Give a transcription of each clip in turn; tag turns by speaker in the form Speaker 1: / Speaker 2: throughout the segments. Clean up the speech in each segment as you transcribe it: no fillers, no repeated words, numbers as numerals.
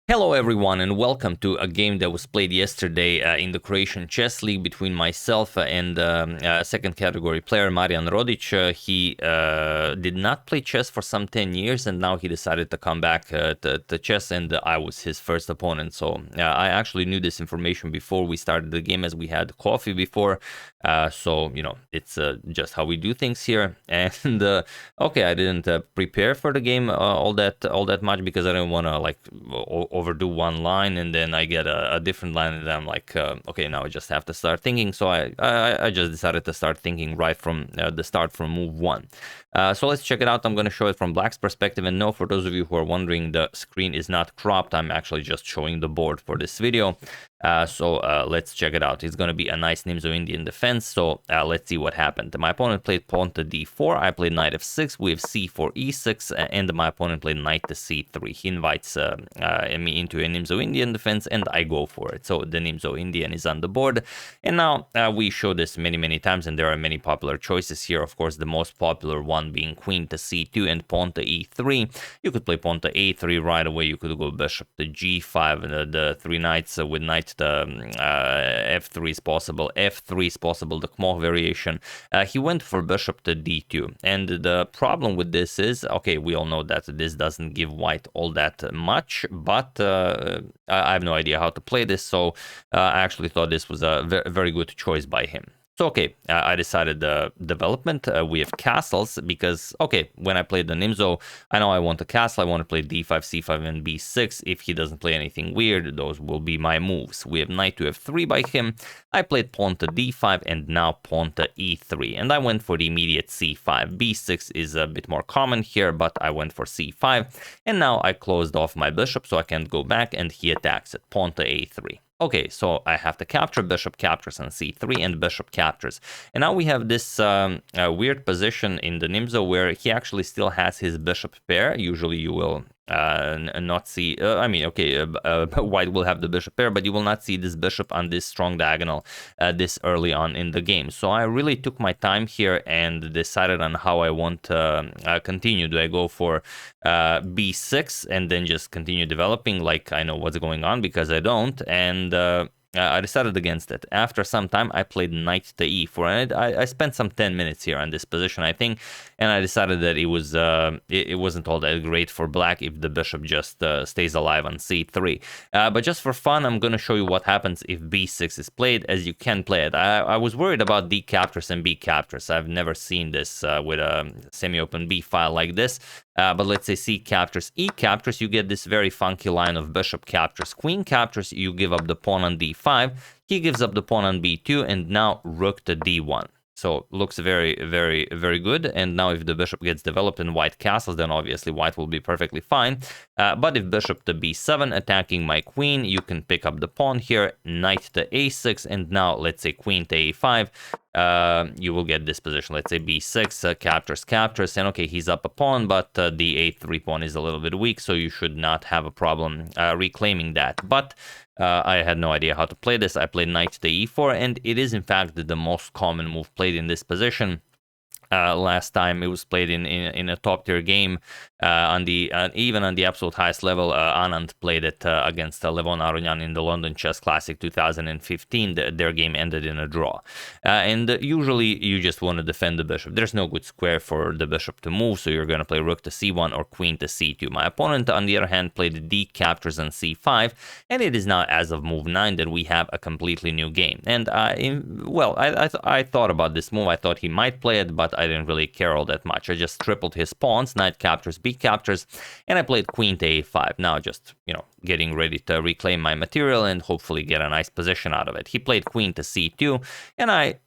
Speaker 1: Hello everyone and welcome to a game that was played yesterday in the Croatian Chess League between myself and second category player Marjan Rodić. He did not play chess for some 10 years and now he decided to come back to chess, and I was his first opponent. So I actually knew this information before we started the game, as we had coffee before. So, you know, it's just how we do things here. And okay, I didn't prepare for the game all that much because I didn't want to like overdo one line and then I get a different line and I'm like, okay, now I just have to start thinking. So I just decided to start thinking right from the start from move one. So let's check it out. I'm going to show it from Black's perspective, and no, for those of you who are wondering, the screen is not cropped. I'm actually just showing the board for this video. So let's check it out. It's going to be a nice Nimzo-Indian defense. So let's see what happened. My opponent played pawn to d4. I played knight f6. We have c4, e6, and my opponent played knight to c3. He invites me into a Nimzo-Indian defense, and I go for it. So the Nimzo-Indian is on the board. And now we show this many times, and there are many popular choices here. Of course, the most popular one being queen to c2 and pawn to e3. You could play pawn to a3 right away. You could go bishop to g5, the three knights with knight to f3 is possible, f3 is possible, the Kmoh variation. He went for bishop to d2, and the problem with this is, okay, we all know that this doesn't give white all that much, but I have no idea how to play this, so I actually thought this was a very good choice by him. So, okay, I decided the development. We have castles because, okay, when I played the Nimzo, I know I want a castle. I want to play d5, c5, and b6. If he doesn't play anything weird, those will be my moves. We have knight to f3 by him. I played pawn to d5 and now pawn to e3. And I went for the immediate c5. b6 is a bit more common here, but I went for c5. And now I closed off my bishop so I can't go back, and he attacks it. Pawn to a3. Okay, so I have to capture, bishop captures on c3, and bishop captures. And now we have this weird position in the Nimzo where he actually still has his bishop pair. Usually you will not see, I mean, okay, white will have the bishop pair, but you will not see this bishop on this strong diagonal this early on in the game. So I really took my time here and decided on how I want to continue. Do I go for b6 and then just continue developing like I know what's going on? Because I don't, and I decided against it. After some time, I played knight to e4, and I spent some 10 minutes here on this position, I think, and I decided that it was it wasn't all that great for black if the bishop just stays alive on c3. But just for fun, I'm going to show you what happens if b6 is played, as you can play it. I was worried about d captures and b captures. I've never seen this with a semi-open b file like this. But let's say c captures, e captures, you get this very funky line of bishop captures, queen captures, you give up the pawn on d5, he gives up the pawn on b2, and now rook to d1. So looks very good. And now if the bishop gets developed and white castles, then obviously white will be perfectly fine. But if bishop to b7 attacking my queen, you can pick up the pawn here, knight to a6, and now let's say queen to a5. You will get this position, let's say b6, captures, and okay, he's up a pawn, but the a3 pawn is a little bit weak, so you should not have a problem reclaiming that. But I had no idea how to play this. I played knight to e4, and it is in fact the most common move played in this position. Last time it was played in a top tier game on the even on the absolute highest level. Anand played it against Levon Aronian in the London Chess Classic 2015. Their game ended in a draw, and usually you just want to defend the bishop. There's no good square for the bishop to move, so you're going to play rook to c1 or queen to c2. My opponent, on the other hand, played d captures on c5, and it is now, as of move 9, that we have a completely new game. And I thought about this move. I thought he might play it, but I didn't really care all that much. I just tripled his pawns, knight captures, b captures, and I played queen to a5. Now just, you know, getting ready to reclaim my material and hopefully get a nice position out of it. He played queen to c2, and I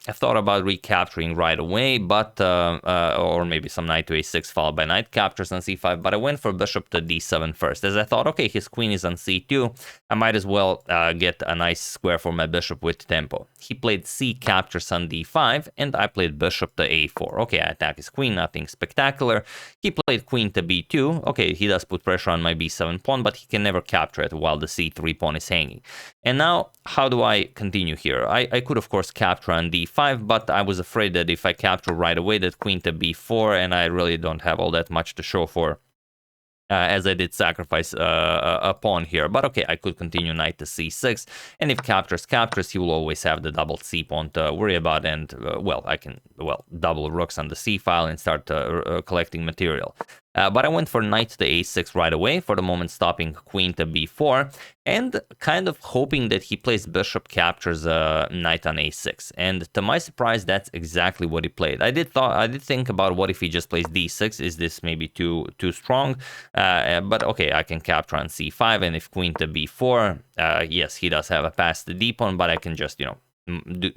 Speaker 1: thought about recapturing right away, but or maybe some knight to a6 followed by knight captures on c5, but I went for bishop to d7 first, as I thought, okay, his queen is on c2, I might as well get a nice square for my bishop with tempo. He played c captures on d5, and I played bishop to a4. Okay, I attack his queen, nothing spectacular. He played queen to b2. Okay, he does put pressure on my b7 pawn, but he can never capture it while the c3 pawn is hanging. And now, how do I continue here? I could, of course, capture on d5, but I was afraid that if I capture right away, that queen to b4, and I really don't have all that much to show for as I did sacrifice a pawn here. But okay, I could continue knight to c6, and if captures, he will always have the double c pawn to worry about, and well, I can, well, double rooks on the c file and start collecting material. But I went for knight to a6 right away, for the moment stopping queen to b4, and kind of hoping that he plays bishop captures knight on a6. And to my surprise, that's exactly what he played. I did think about what if he just plays d6. Is this maybe too strong? But okay, I can capture on c5, and if queen to b4, yes, he does have a pass to d pawn, but I can just, you know,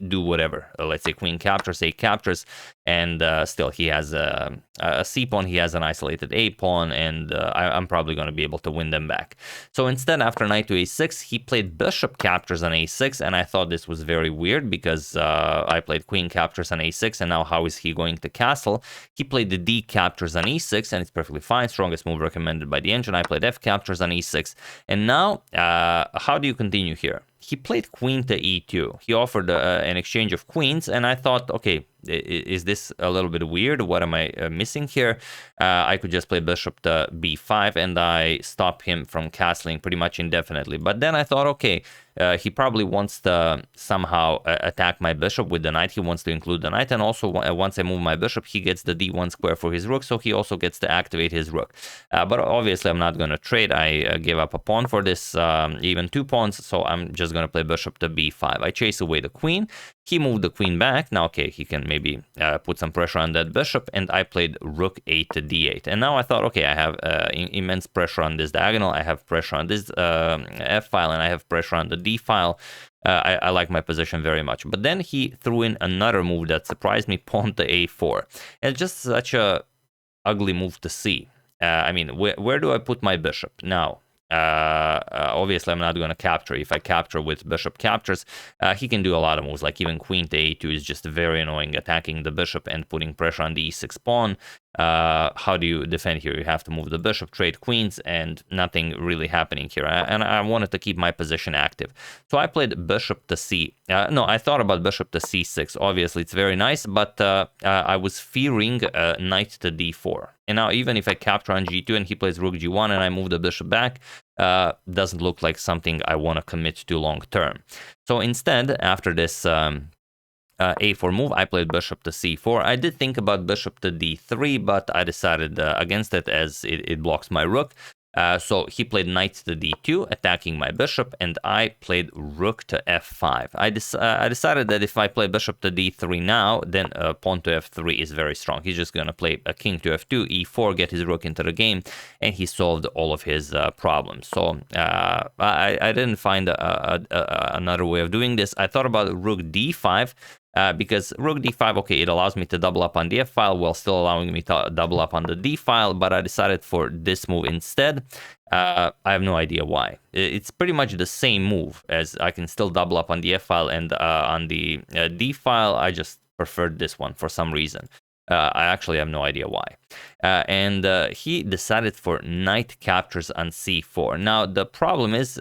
Speaker 1: do whatever. Let's say queen captures, a captures, and still he has a c pawn, he has an isolated a pawn, and I'm probably going to be able to win them back. So instead, after knight to a6, he played bishop captures on a6, and I thought this was very weird because I played queen captures on a6, and now how is he going to castle? He played the d captures on e6, and it's perfectly fine, strongest move recommended by the engine. I played f captures on e6, and now how do you continue here? He played queen to e2. He offered an exchange of queens, and I thought, okay, is this a little bit weird? What am I missing here? I could just play bishop to b5, and I stop him from castling pretty much indefinitely. But then I thought, okay, he probably wants to somehow attack my bishop with the knight. He wants to include the knight, and also once I move my bishop, he gets the d1 square for his rook, so he also gets to activate his rook. But obviously, I'm not going to trade. I gave up a pawn for this, even 2 pawns, so I'm just going to play bishop to b5. I chase away the queen. He moved the queen back. Now, okay, he can maybe put some pressure on that bishop, and I played rook 8 to d8. And now I thought, okay, I have immense pressure on this diagonal. I have pressure on this f file, and I have pressure on the d file. I like my position very much. But then he threw in another move that surprised me, pawn to a4. And it's just such a ugly move to see. I mean, where do I put my bishop? Now, obviously, I'm not going to capture. If I capture with bishop captures, he can do a lot of moves, like even queen to a2 is just very annoying, attacking the bishop and putting pressure on the e6 pawn. How do you defend here? You have to move the bishop, trade queens, and nothing really happening here. And I wanted to keep my position active. So I played bishop to c. No, I thought about bishop to c6. Obviously, it's very nice, but I was fearing knight to d4. And now even if I capture on g2 and he plays rook g1 and I move the bishop back, doesn't look like something I want to commit to long term. So instead, after this a4 move, I played bishop to c4. I did think about bishop to d3, but I decided against it as it blocks my rook. So he played knight to d2, attacking my bishop, and I played rook to f5. I decided that if I play bishop to d3 now, then pawn to f3 is very strong. He's just going to play a king to f2, e4, get his rook into the game, and he solved all of his problems. So I didn't find another way of doing this. I thought about rook d5, because rook d5, okay, it allows me to double up on the f file while still allowing me to double up on the d file, but I decided for this move instead. I have no idea why. It's pretty much the same move, as I can still double up on the f file and on the d file. I just preferred this one for some reason. I actually have no idea why. And he decided for knight captures on c4. Now, the problem is,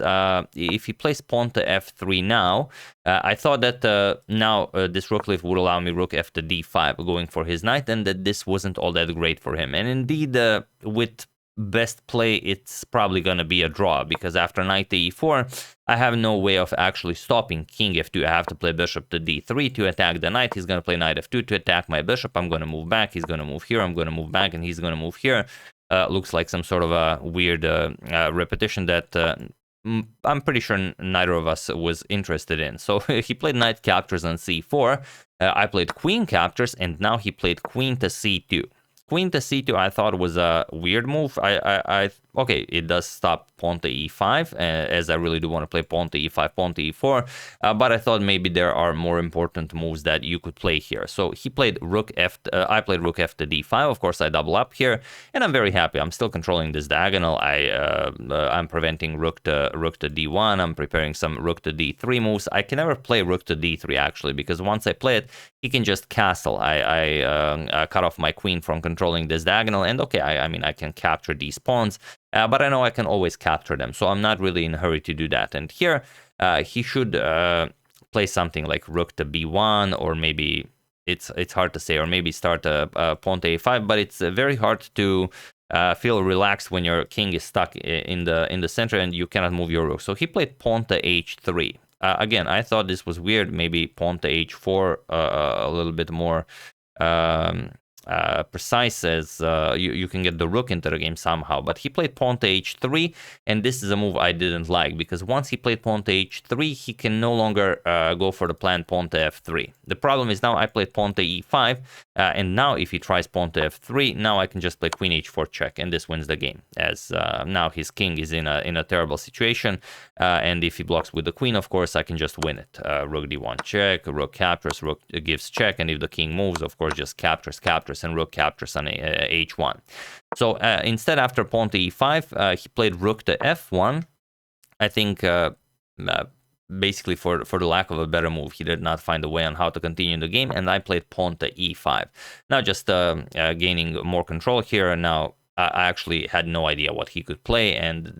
Speaker 1: if he plays pawn to f3 now, I thought that now this rook lift would allow me rook f to d5, going for his knight, and that this wasn't all that great for him. And indeed, with best play, it's probably going to be a draw, because after knight to e4, I have no way of actually stopping king f2. I have to play bishop to d3 to attack the knight. He's going to play knight f2 to attack my bishop. I'm going to move back. He's going to move here. I'm going to move back, and he's going to move here. Looks like some sort of a weird repetition that I'm pretty sure neither of us was interested in. So he played knight captures on c4. I played queen captures, and now he played queen to c2. Queen to c2 I thought was a weird move. Okay, it does stop pawn to e5, as I really do want to play pawn to e5, pawn to e4, but I thought maybe there are more important moves that you could play here. So he played rook f, I played rook f to d5. Of course, I double up here, and I'm very happy. I'm still controlling this diagonal. I'm preventing rook to d1. I'm preparing some rook to d3 moves. I can never play rook to d3 actually, because once I play it, he can just castle. I cut off my queen from controlling this diagonal, and okay, I mean, I can capture these pawns. But I know I can always capture them, so I'm not really in a hurry to do that. And here, he should play something like rook to b1, or maybe it's hard to say, or maybe start a pawn to a5. But it's very hard to feel relaxed when your king is stuck in the center and you cannot move your rook. So he played pawn to h3. Again, I thought this was weird. Maybe pawn to h4, a little bit more precise, as you can get the rook into the game somehow. But he played pawn to h3, and this is a move I didn't like, because once he played pawn to h3, he can no longer go for the planned pawn to f3. The problem is now I played pawn to e5, and now if he tries pawn to f3, now I can just play queen h4 check, and this wins the game, as now his king is in a terrible situation, and if he blocks with the queen, of course, I can just win it. Rook d1 check, rook captures, rook gives check, and if the king moves, of course, just captures, and rook captures on h1. So instead, after pawn to e5, he played rook to f1. I think basically for the lack of a better move, he did not find a way on how to continue the game, and I played pawn to e5. Now just gaining more control here, and now I actually had no idea what he could play, and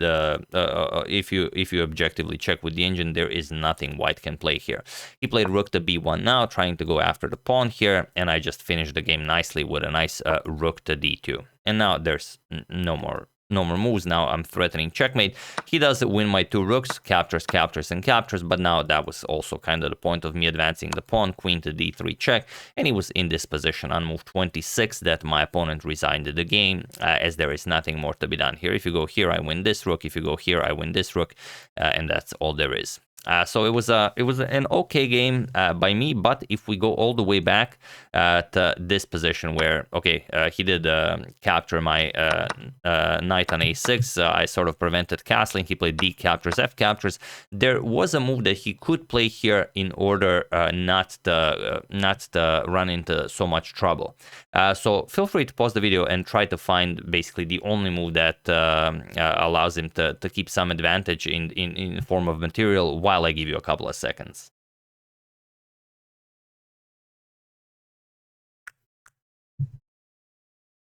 Speaker 1: if you objectively check with the engine, there is nothing white can play here. He played rook to b1 now, trying to go after the pawn here, and I just finished the game nicely with a nice rook to d2. And now there's no more moves. Now I'm threatening checkmate. He does win my two rooks, captures, and captures, but now that was also kind of the point of me advancing the pawn, queen to d3 check, and he was in this position on move 26 that my opponent resigned the game, as there is nothing more to be done here. If you go here, I win this rook. If you go here, I win this rook, and that's all there is. So it was an okay game by me, but if we go all the way back to this position where, okay, he did capture my knight on a6, I sort of prevented castling, he played d captures, f captures. There was a move that he could play here in order not to run into so much trouble. So feel free to pause the video and try to find basically the only move that allows him to keep some advantage in form of material, while I give you a couple of seconds.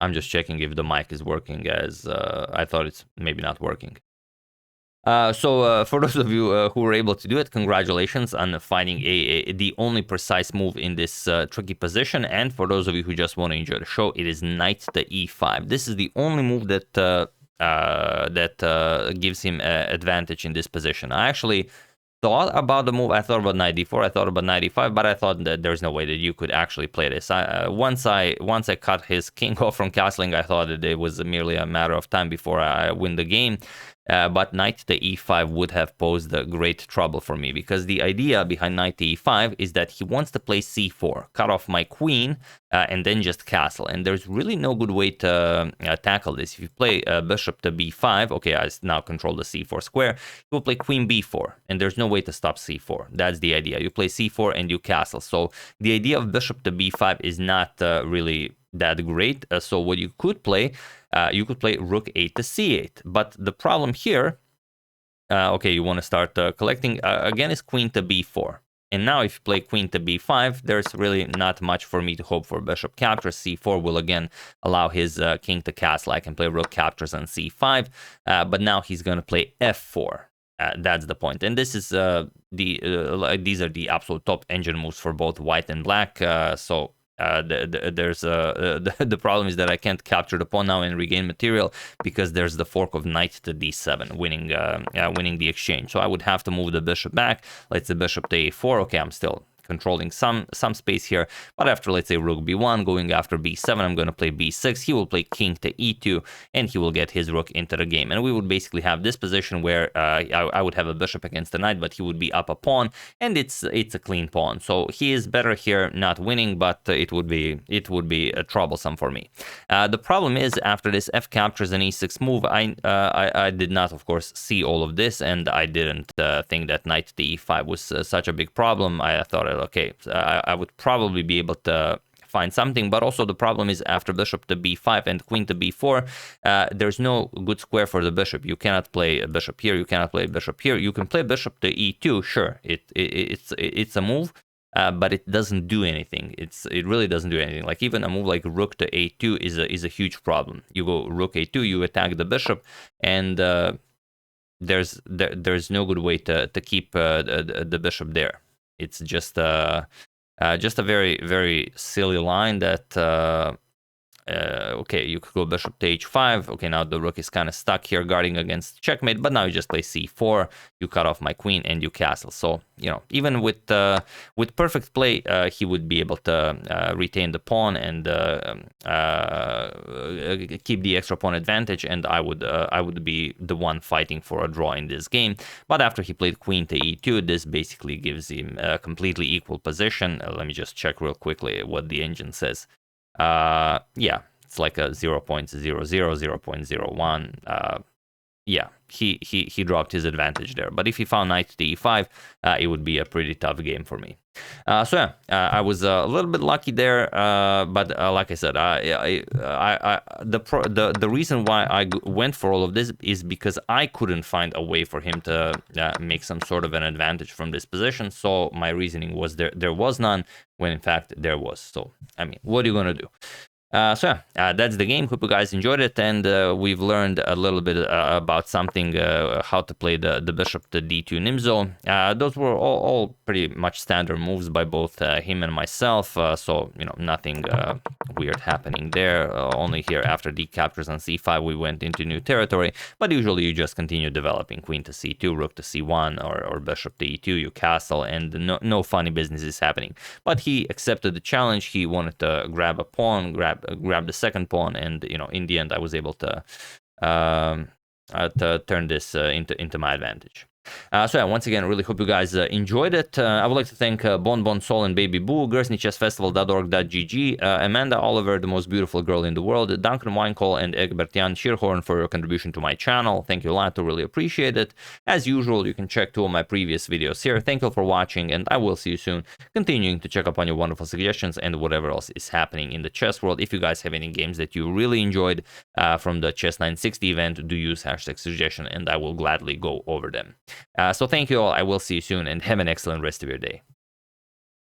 Speaker 1: I'm just checking if the mic is working, as I thought it's maybe not working. So for those of you who were able to do it, congratulations on finding the only precise move in this tricky position. And for those of you who just want to enjoy the show, it is knight to e5. This is the only move that gives him advantage in this position. I actually thought about the move. I thought about knight d4, I thought about knight e5, but I thought that there's no way that you could actually play this. Once I cut his king off from castling, I thought that it was merely a matter of time before I win the game. But knight to e5 would have posed a great trouble for me, because the idea behind knight to e5 is that he wants to play c4, cut off my queen, and then just castle. And there's really no good way to tackle this. If you play bishop to b5, okay, I now control the c4 square, you will play queen b4, and there's no way to stop c4. That's the idea. You play c4 and you castle. So the idea of bishop to b5 is not really that great. So what you could play rook 8 to c8. But the problem here, okay, you want to start collecting, again, is queen to b4. And now if you play queen to b5, there's really not much for me to hope for. Bishop captures, c4 will again allow his king to castle. I can play rook captures on c5, but now he's going to play f4. That's the point. And this is these are the absolute top engine moves for both white and black. So the problem is that I can't capture the pawn now and regain material, because there's the fork of knight to d7, winning the exchange. So I would have to move the bishop back. Let's say bishop to a4. Okay, I'm still controlling some space here, but after, let's say, rook b1, going after b7, I'm going to play b6. He will play king to e2, and he will get his rook into the game. And we would basically have this position where I would have a bishop against the knight, but he would be up a pawn, and it's a clean pawn. So he is better here, not winning, but it would be troublesome for me. The problem is, after this f captures an e6 move, I did not, of course, see all of this, and I didn't think that knight to e5 was such a big problem. I thought, okay, I would probably be able to find something, but also the problem is, after bishop to b5 and queen to b4, there's no good square for the bishop. You cannot play a bishop here, you cannot play a bishop here. You can play bishop to e2, sure, it's a move, but it doesn't do anything. It really doesn't do anything. Like, even a move like rook to a2 is a huge problem. You go rook a2, you attack the bishop, and there's no good way to keep the bishop there. It's just a very, very silly line that okay, you could go bishop to h5. Okay, now the rook is kind of stuck here guarding against checkmate, but now you just play c4, you cut off my queen, and you castle. So, you know, even with perfect play, he would be able to retain the pawn and keep the extra pawn advantage, and I would be the one fighting for a draw in this game. But after he played queen to e2, this basically gives him a completely equal position. Let me just check real quickly what the engine says. Yeah, it's like a 0.00, 0.01. Yeah, he dropped his advantage there. But if he found knight to e5, it would be a pretty tough game for me. So yeah, I was a little bit lucky there, but like I said, the reason why I went for all of this is because I couldn't find a way for him to make some sort of an advantage from this position. So my reasoning was there was none, when in fact there was. So I mean, what are you gonna do? So yeah, that's the game. Hope you guys enjoyed it, and we've learned a little bit about something, how to play the bishop to d2 Nimzo. Those were all pretty much standard moves by both him and myself, so, you know, nothing weird happening there. Only here after d captures on c5 we went into new territory, but usually you just continue developing queen to c2, rook to c1, or bishop to e2, you castle, and no funny business is happening. But he accepted the challenge. He wanted to grab a pawn, grab the second pawn, and, you know, in the end I was able to turn this into my advantage. So yeah, once again, really hope you guys enjoyed it. I would like to thank Bon Sol and Baby Boo, GersnyChessFestival.org.gg, Amanda Oliver, the most beautiful girl in the world, Duncan Weinkohl, and Egbert-Jan Schierhorn for your contribution to my channel. Thank you a lot, I really appreciate it. As usual, you can check 2 of my previous videos here. Thank you for watching, and I will see you soon, continuing to check up on your wonderful suggestions and whatever else is happening in the chess world. If you guys have any games that you really enjoyed from the Chess 960 event, do use #suggestion, and I will gladly go over them. So thank you all. I will see you soon, and have an excellent rest of your day.